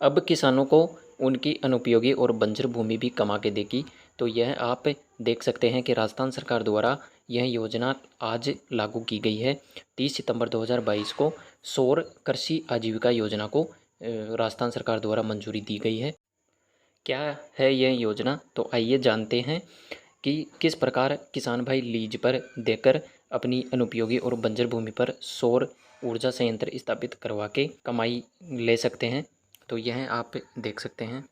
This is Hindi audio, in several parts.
अब किसानों को उनकी अनुपयोगी और बंजर भूमि भी कमा के देगी। तो यह आप देख सकते हैं कि राजस्थान सरकार द्वारा यह योजना आज लागू की गई है। 30 सितंबर 2022 को सौर कृषि आजीविका योजना को राजस्थान सरकार द्वारा मंजूरी दी गई है। क्या है यह योजना, तो आइए जानते हैं कि किस प्रकार किसान भाई लीज पर देकर अपनी अनुपयोगी और बंजर भूमि पर सौर ऊर्जा संयंत्र स्थापित करवा के कमाई ले सकते हैं। तो यह आप देख सकते हैं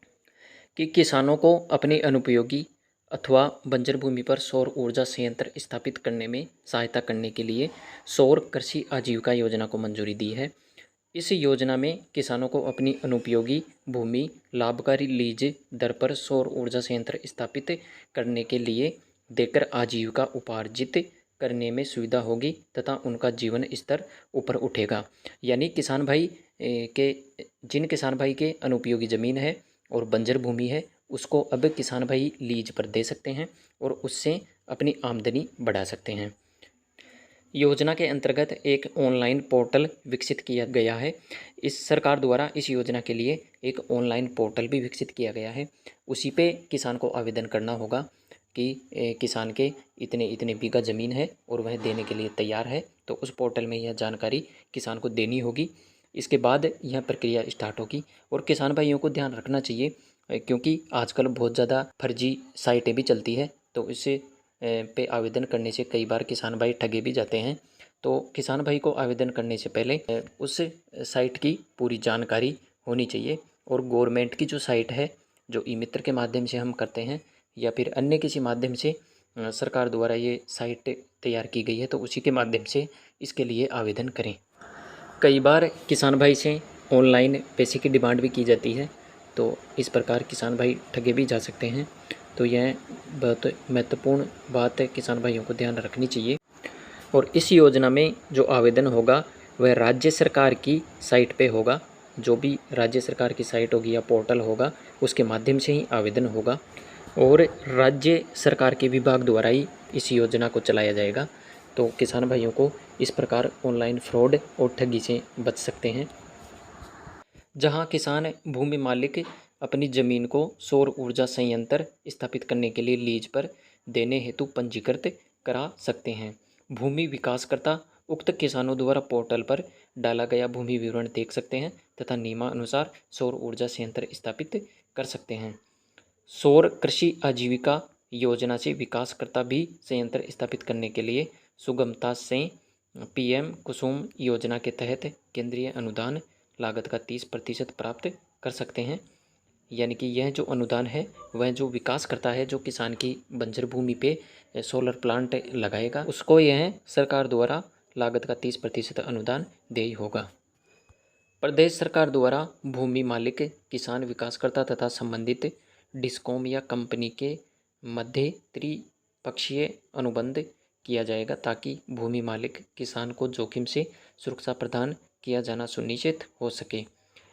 कि किसानों को अपनी अनुपयोगी अथवा बंजर भूमि पर सौर ऊर्जा संयंत्र स्थापित करने में सहायता करने के लिए सौर कृषि आजीविका योजना को मंजूरी दी है। इस योजना में किसानों को अपनी अनुपयोगी भूमि लाभकारी लीज दर पर सौर ऊर्जा संयंत्र स्थापित करने के लिए देकर आजीविका उपार्जित करने में सुविधा होगी तथा उनका जीवन स्तर ऊपर उठेगा। यानी किसान भाई के जिन किसान भाई के अनुपयोगी ज़मीन है और बंजर भूमि है, उसको अब किसान भाई लीज पर दे सकते हैं और उससे अपनी आमदनी बढ़ा सकते हैं। योजना के अंतर्गत एक ऑनलाइन पोर्टल विकसित किया गया है। इस सरकार द्वारा इस योजना के लिए एक ऑनलाइन पोर्टल भी विकसित किया गया है। उसी पे किसान को आवेदन करना होगा कि किसान के इतने इतने बीघा ज़मीन है और वह देने के लिए तैयार है। तो उस पोर्टल में यह जानकारी किसान को देनी होगी। इसके बाद यह प्रक्रिया स्टार्ट होगी। और किसान भाइयों को ध्यान रखना चाहिए क्योंकि आजकल बहुत ज़्यादा फर्जी साइटें भी चलती है, तो इससे पे आवेदन करने से कई बार किसान भाई ठगे भी जाते हैं। तो किसान भाई को आवेदन करने से पहले उस साइट की पूरी जानकारी होनी चाहिए। और गवर्नमेंट की जो साइट है, जो ई मित्र के माध्यम से हम करते हैं या फिर अन्य किसी माध्यम से सरकार द्वारा ये साइट तैयार की गई है, तो उसी के माध्यम से इसके लिए आवेदन करें। कई बार किसान भाई से ऑनलाइन पैसे की डिमांड भी की जाती है, तो इस प्रकार किसान भाई ठगे भी जा सकते हैं। तो यह बहुत महत्वपूर्ण बात है, किसान भाइयों को ध्यान रखनी चाहिए। और इस योजना में जो आवेदन होगा वह राज्य सरकार की साइट पे होगा। जो भी राज्य सरकार की साइट होगी या पोर्टल होगा, उसके माध्यम से ही आवेदन होगा और राज्य सरकार के विभाग द्वारा ही इस योजना को चलाया जाएगा। तो किसान भाइयों को इस प्रकार ऑनलाइन फ्रॉड और ठगी से बच सकते हैं। जहां किसान भूमि मालिक अपनी ज़मीन को सौर ऊर्जा संयंत्र स्थापित करने के लिए लीज पर देने हेतु पंजीकृत करा सकते हैं। भूमि विकासकर्ता उक्त किसानों द्वारा पोर्टल पर डाला गया भूमि विवरण देख सकते हैं तथा नियमानुसार सौर ऊर्जा संयंत्र स्थापित कर सकते हैं। सौर कृषि आजीविका योजना से विकासकर्ता भी संयंत्र स्थापित करने के लिए सुगमता से पीएम कुसुम योजना के तहत केंद्रीय अनुदान लागत का 30% प्राप्त कर सकते हैं। यानी कि यह जो अनुदान है वह जो विकास करता है, जो किसान की बंजर भूमि पे सोलर प्लांट लगाएगा, उसको यह सरकार द्वारा लागत का 30% अनुदान देय होगा। प्रदेश सरकार द्वारा भूमि मालिक, किसान, विकासकर्ता तथा संबंधित डिस्कॉम या कंपनी के मध्य त्रिपक्षीय अनुबंध किया जाएगा ताकि भूमि मालिक किसान को जोखिम से सुरक्षा प्रदान किया जाना सुनिश्चित हो सके।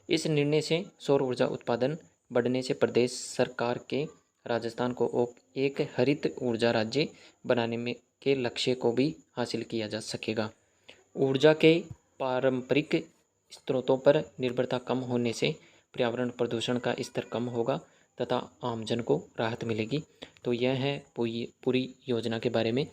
इस निर्णय से सौर ऊर्जा उत्पादन बढ़ने से प्रदेश सरकार के राजस्थान को एक हरित ऊर्जा राज्य बनाने में के लक्ष्य को भी हासिल किया जा सकेगा। ऊर्जा के पारंपरिक स्रोतों पर निर्भरता कम होने से पर्यावरण प्रदूषण का स्तर कम होगा तथा आमजन को राहत मिलेगी। तो यह है पूरी योजना के बारे में।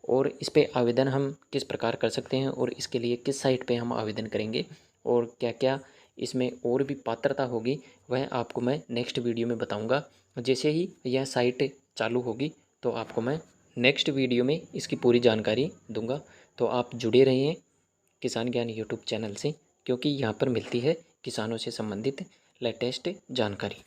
और इस पे आवेदन हम किस प्रकार कर सकते हैं और इसके लिए किस साइट पे हम आवेदन करेंगे और क्या क्या इसमें और भी पात्रता होगी, वह आपको मैं नेक्स्ट वीडियो में बताऊंगा। जैसे ही यह साइट चालू होगी तो आपको मैं नेक्स्ट वीडियो में इसकी पूरी जानकारी दूंगा। तो आप जुड़े रहिए किसान ज्ञान यूट्यूब चैनल से, क्योंकि यहाँ पर मिलती है किसानों से संबंधित लेटेस्ट जानकारी।